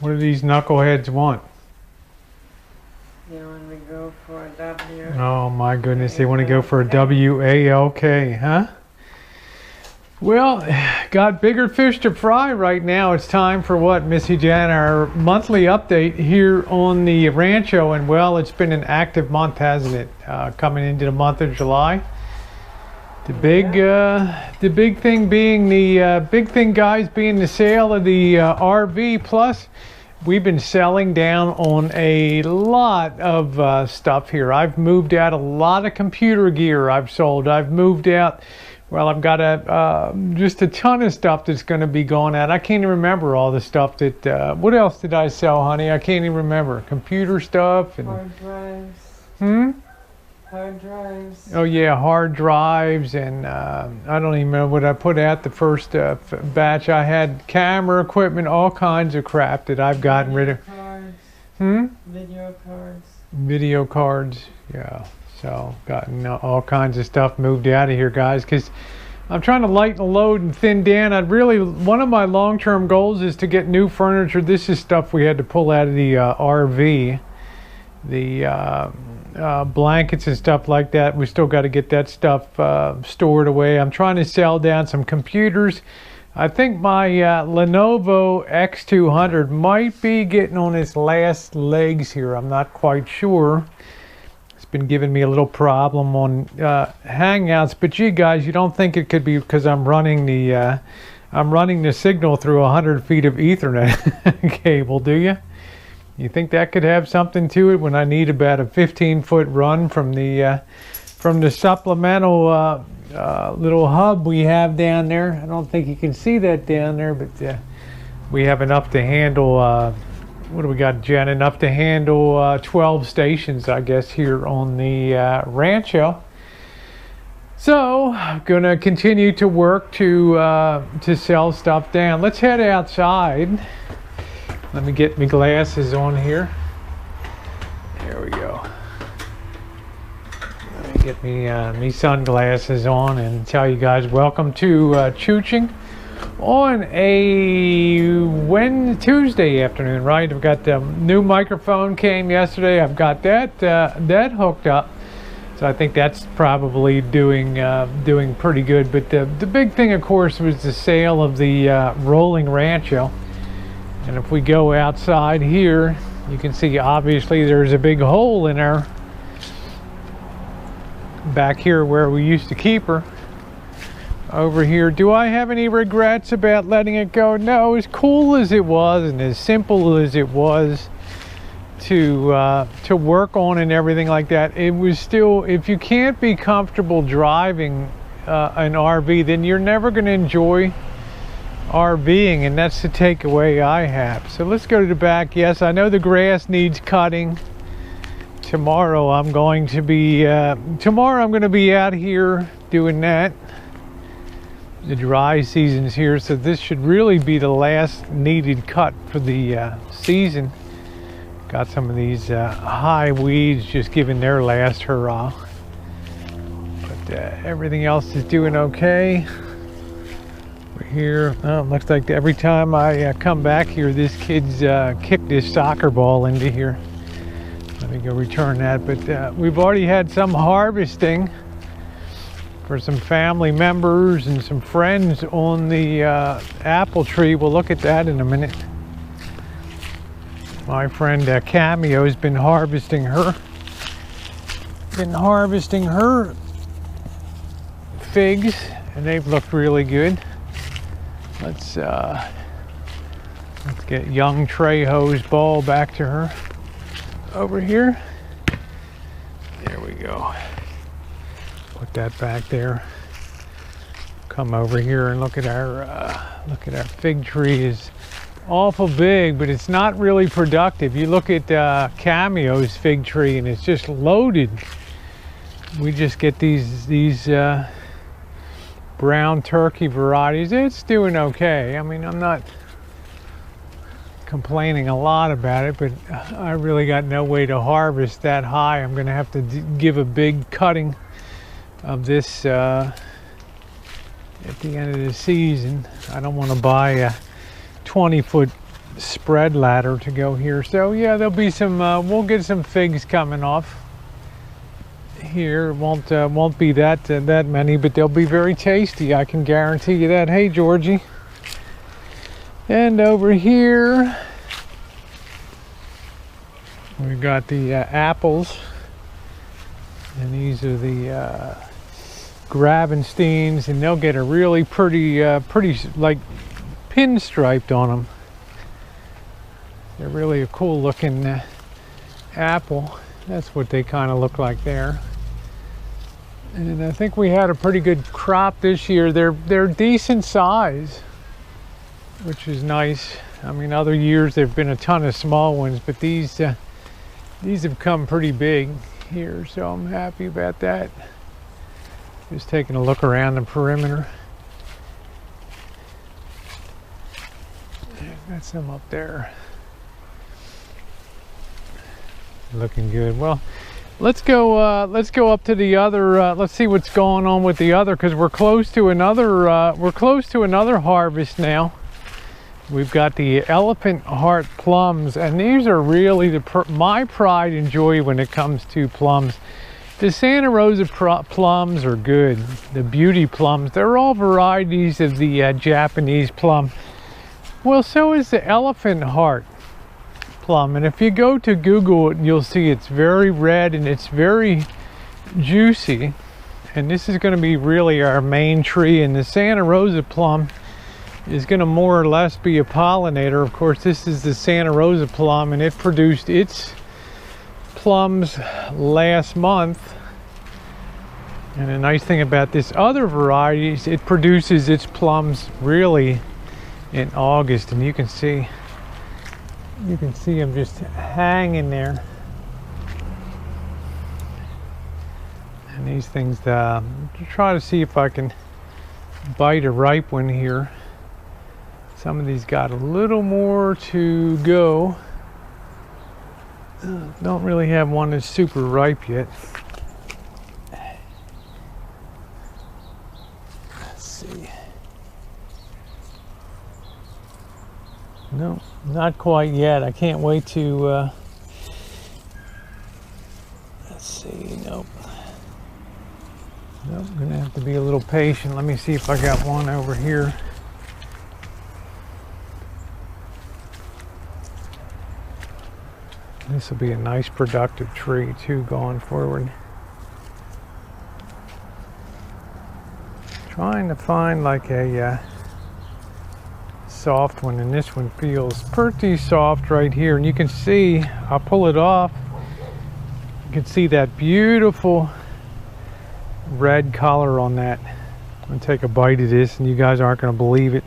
What do these knuckleheads want? They want to go for a W. Oh my goodness, they want to go for a W-A-L-K, huh? Well, got bigger fish to fry right now. It's time for what, Missy Jan, our monthly update here on the Rancho. And well, it's been an active month, hasn't it? Coming into the month of July. The big thing being guys, being the sale of the RV. Plus, we've been selling down on a lot of stuff here. I've moved out a lot of computer gear. I've sold. I've moved out. Well, I've got just a ton of stuff that's going to be going out. I can't even remember all the stuff that. What else did I sell, honey? I can't even remember. Computer stuff and. Hard drives. Hard drives. Oh yeah, hard drives, and I don't even know what I put out the first batch. I had camera equipment, all kinds of crap that I've gotten rid of. Video cards. Video cards, yeah. So gotten all kinds of stuff moved out of here, guys, because I'm trying to lighten the load and thin down. One of my long-term goals is to get new furniture. This is stuff we had to pull out of the RV. The blankets and stuff like that. We still got to get that stuff stored away. I'm trying to sell down some computers. I think my Lenovo X200 might be getting on its last legs here. I'm not quite sure. It's been giving me a little problem on Hangouts, but gee guys, you don't think it could be because I'm running the signal through 100 feet of Ethernet cable, do you? You think that could have something to it when I need about a 15-foot run from the supplemental little hub we have down there? I don't think you can see that down there, but we have enough to handle. What do we got, Jen? Enough to handle 12 stations, I guess, here on the Rancho. So I'm gonna continue to work to sell stuff down. Let's head outside. Let me get my glasses on here. There we go. Let me get me sunglasses on and tell you guys welcome to Chooching on a Tuesday afternoon, right? I've got the new microphone came yesterday. I've got that hooked up. So I think that's probably doing pretty good. But the big thing, of course, was the sale of the rolling Rancho. And if we go outside here, you can see obviously there's a big hole in our back here where we used to keep her. Over here, do I have any regrets about letting it go? No, as cool as it was and as simple as it was to work on and everything like that, it was still, if you can't be comfortable driving an RV, then you're never going to enjoy RVing, and that's the takeaway I have. So let's go to the back. Yes, I know the grass needs cutting. Tomorrow I'm going to be out here doing that. The dry season's here, so this should really be the last needed cut for the season. Got some of these high weeds just giving their last hurrah, but everything else is doing okay. Here, oh, it looks like every time I come back here, this kid's kicked his soccer ball into here. Let me go return that. But we've already had some harvesting for some family members and some friends on the apple tree. We'll look at that in a minute. My friend Cameo has been harvesting her figs, and they've looked really good. Let's get young Trejo's ball back to her over here. There we go. Put that back there. Come over here and look at our fig tree. Is awful big, but it's not really productive. You look at Cameo's fig tree and it's just loaded. We just get these brown turkey varieties. It's doing okay. I mean, I'm not complaining a lot about it, but I really got no way to harvest that high. I'm gonna have to give a big cutting of this at the end of the season. I don't want to buy a 20-foot spread ladder to go here. So yeah, there'll be some, we'll get some figs coming off here. Won't be that many, but they'll be very tasty. I can guarantee you that. Hey, Georgie. And over here, we've got the apples, and these are the Gravensteins, and they'll get a really pretty like pinstriped on them. They're really a cool looking apple. That's what they kind of look like there. And I think we had a pretty good crop this year. They're decent size, which is nice. I mean, other years there've been a ton of small ones, but these have come pretty big here, so I'm happy about that. Just taking a look around the perimeter. Got some up there. Looking good. Well, let's go up to the other. Let's see what's going on with the other, because we're close to another harvest now. We've got the elephant heart plums, and these are really my pride and joy when it comes to plums. The Santa Rosa plums are good. The beauty plums, they're all varieties of the Japanese plum. Well, so is the elephant heart plum, and if you go to Google, you'll see it's very red and it's very juicy, and this is going to be really our main tree. And the Santa Rosa plum is going to more or less be a pollinator. Of course, this is the Santa Rosa plum, and it produced its plums last month. And the nice thing about this other variety is it produces its plums really in August, and you can see them just hanging there. And these things, try to see if I can bite a ripe one here. Some of these got a little more to go. Don't really have one that's super ripe yet. Let's see. No, not quite yet. I can't wait to, let's see, nope. Nope, I'm gonna have to be a little patient. Let me see if I got one over here. This will be a nice productive tree too going forward. Trying to find like a soft one, and this one feels pretty soft right here. And you can see, I'll pull it off. You can see that beautiful red color on that. I'm gonna take a bite of this, and you guys aren't gonna believe it.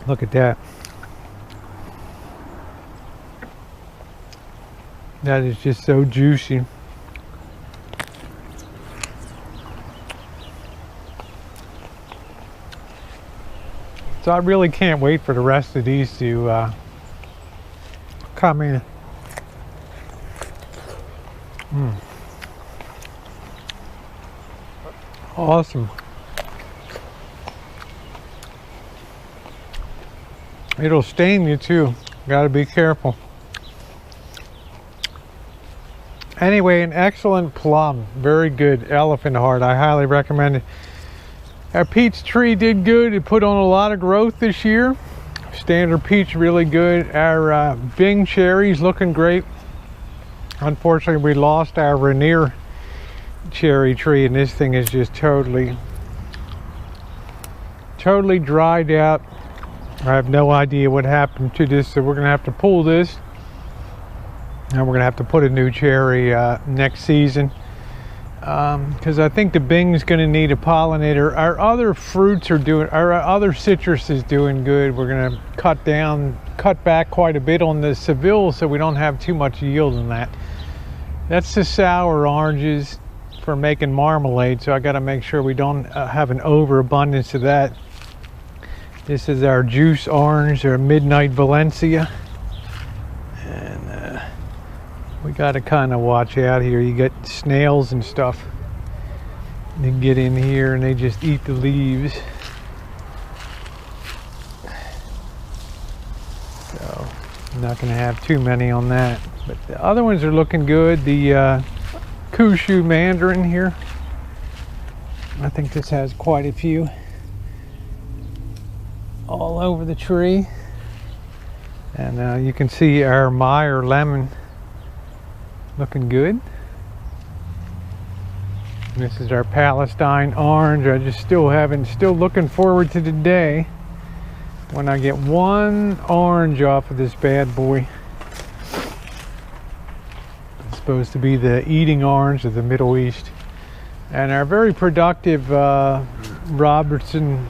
Look at that. That is just so juicy. So I really can't wait for the rest of these to come in. Awesome. It'll stain you too. Gotta be careful. Anyway, an excellent plum. Very good elephant heart. I highly recommend it. Our peach tree did good. It put on a lot of growth this year. Standard peach really good. Our Bing cherries looking great. Unfortunately, we lost our Rainier cherry tree, and this thing is just totally dried out. I have no idea what happened to this, so we're gonna have to pull this, and we're gonna have to put a new cherry next season, because I think the Bing's gonna need a pollinator. Our other fruits are doing, our other citrus is doing good. We're gonna cut back quite a bit on the Seville, so we don't have too much yield in that. That's the sour oranges for making marmalade, so I got to make sure we don't have an overabundance of that. This is our juice orange, or Midnight Valencia, and we got to kind of watch out here. You got snails and stuff. They get in here and they just eat the leaves. Not going to have too many on that. But the other ones are looking good. The Kyushu Mandarin here. I think this has quite a few all over the tree. And you can see our Meyer lemon looking good. This is our Palestine orange. I just still looking forward to the day when I get one orange off of this bad boy. It's supposed to be the eating orange of the Middle East. And our very productive Robertson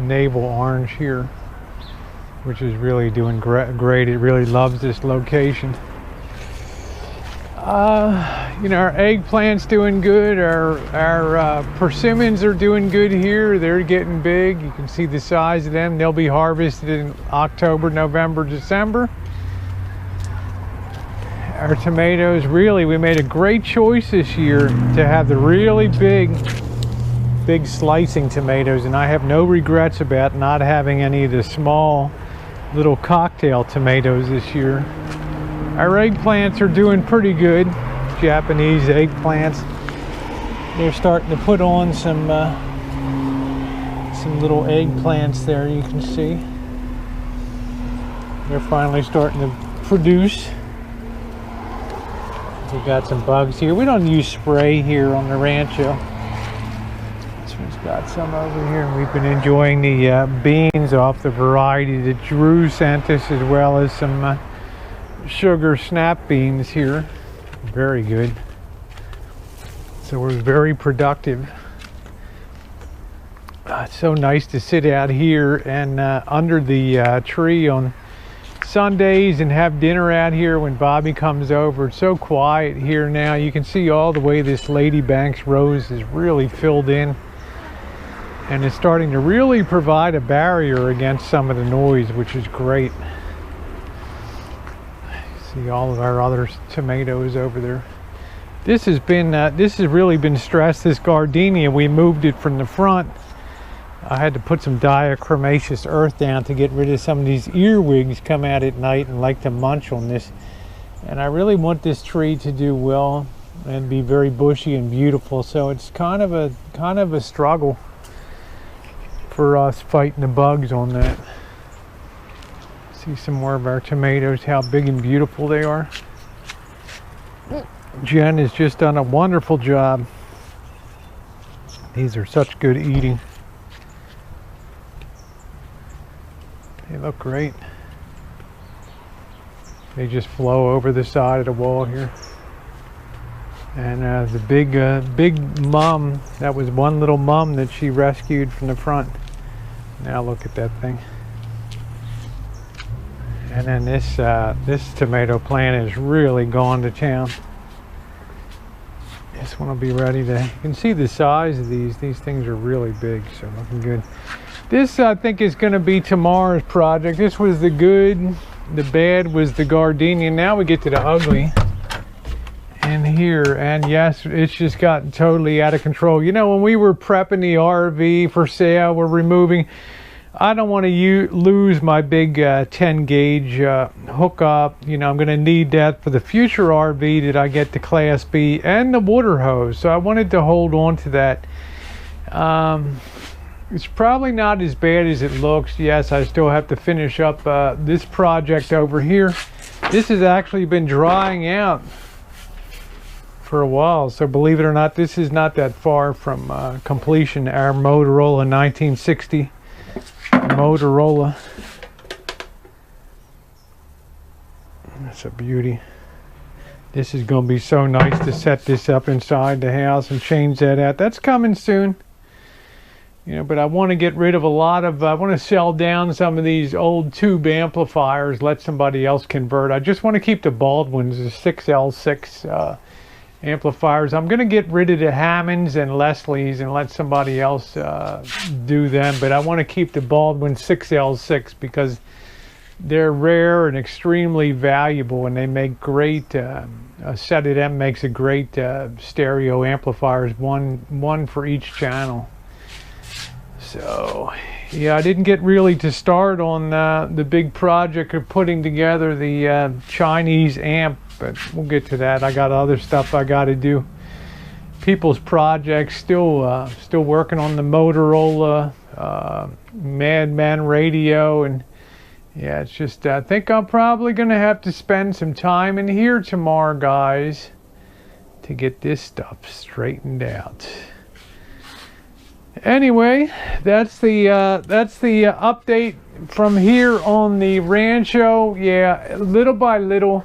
navel orange here, which is really doing great. It really loves this location. You know, our eggplant's doing good. Our persimmons are doing good here. They're getting big. You can see the size of them. They'll be harvested in October, November, December. Our tomatoes, really, we made a great choice this year to have the really big slicing tomatoes, and I have no regrets about not having any of the small little cocktail tomatoes this year. Our eggplants are doing pretty good. Japanese eggplants. They're starting to put on some little eggplants there, you can see. They're finally starting to produce. We got some bugs here. We don't use spray here on the Rancho. This one's got some over here. We've been enjoying the beans off the variety that Drew sent us, as well as some sugar snap beans here. Very good. So we're very productive. It's so nice to sit out here and under the tree on Sundays and have dinner out here when Bobby comes over. It's so quiet here now. You can see all the way this Lady Banks rose is really filled in, and it's starting to really provide a barrier against some of the noise, which is great. See all of our other tomatoes over there. This has really been stressed. This gardenia, we moved it from the front. I had to put some diachromaceous earth down to get rid of some of these earwigs come out at night and like to munch on this. And I really want this tree to do well and be very bushy and beautiful. So it's kind of a struggle for us fighting the bugs on that. See some more of our tomatoes, how big and beautiful they are. Jen has just done a wonderful job. These are such good eating. They look great. They just flow over the side of the wall here. And the big mum, that was one little mum that she rescued from the front. Now look at that thing. And then this tomato plant is really gone to town. This one will be ready to, you can see the size of these. These things are really big, so looking good. This, I think, is going to be tomorrow's project. This was the good, the bad was the gardenia. Now we get to the ugly. And here, and yes, it's just gotten totally out of control. You know, when we were prepping the RV for sale, we're removing, I don't want to lose my big 10 gauge hookup. You know, I'm going to need that for the future RV that I get to Class B, and the water hose. So I wanted to hold on to that. It's probably not as bad as it looks. Yes, I still have to finish up this project over here. This has actually been drying out for a while, so believe it or not, this is not that far from completion. Our Motorola 1960 Motorola. That's a beauty. This is going to be so nice to set this up inside the house and change that out. That's coming soon. You know, but I want to get rid of a lot of, I want to sell down some of these old tube amplifiers, let somebody else convert. I just want to keep the Baldwins, the 6L6 amplifiers. I'm going to get rid of the Hammonds and Leslies and let somebody else do them, but I want to keep the Baldwin 6L6 because they're rare and extremely valuable, and they make great, a set of them makes a great stereo amplifiers, one for each channel. So Yeah, I didn't get really to start on the big project of putting together the Chinese amp, but we'll get to that. I got other stuff I got to do. People's projects, still working on the Motorola Madman radio, and yeah, it's just I think I'm probably gonna have to spend some time in here tomorrow, guys, to get this stuff straightened out. Anyway, that's the update from here on the Rancho. Yeah, little by little.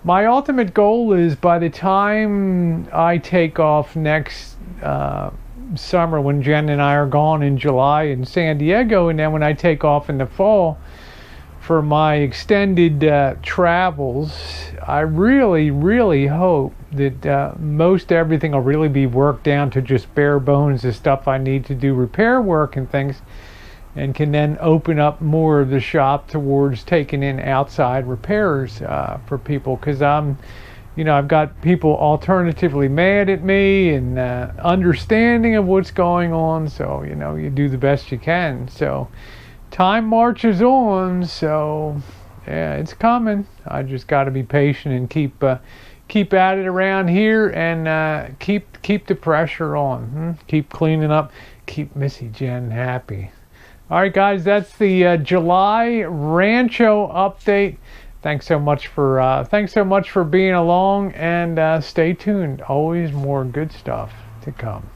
My ultimate goal is by the time I take off next summer, when Jen and I are gone in July in San Diego, and then when I take off in the fall for my extended travels, I really hope that most everything will really be worked down to just bare bones, the stuff I need to do repair work and things, and can then open up more of the shop towards taking in outside repairs for people, because I've got people alternatively mad at me and understanding of what's going on, so you do the best you can. So time marches on, so yeah, it's coming. I just got to be patient and keep at it around here, and keep the pressure on. Keep cleaning up, keep Missy Jen happy. All right, guys, that's the July Rancho update. Thanks so much for being along, and stay tuned. Always more good stuff to come.